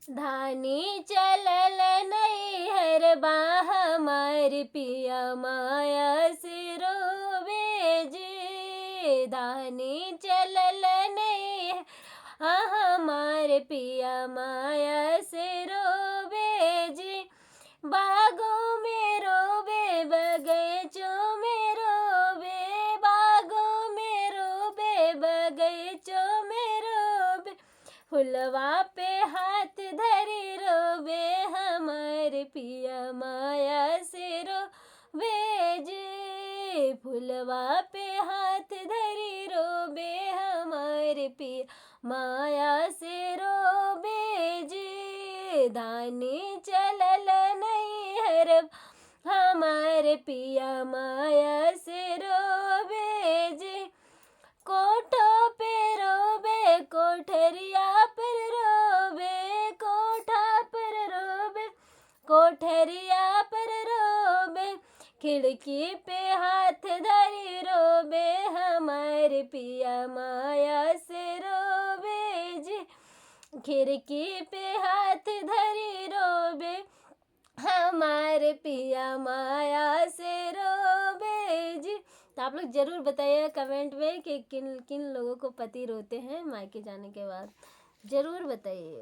धानी चलल नैहर बा हमार पिया माया से रोवे जी। धानी चलल नैहर हमार पिया माया से रोवे जी। बागों में रोवे बगीचों में रोवे, बागों में रोवे बगीचों में रोवे, फुलवा पे हाथ धरी रोवे हमार पिया माया से रोवे जी। फुलवा पे हाथ धरी रोवे हमार पिया माया से रोवे जी। धानी चलल नैहर हमार पिया माया से रोवे जी। कोठों पे रोवे कोठरिया पर रोवे, कोठा पर रोवे कोठरिया पर रोवे, खिड़की पे हाथ धरी रोवे हमार पिया माया से रोवे जी। खिड़की पे हाथ धरी रोवे हमार पिया माया से रोवे जी। तो आप लोग ज़रूर बताइए कमेंट में कि किन किन लोगों को पति रोते हैं मायके जाने के बाद, ज़रूर बताइए।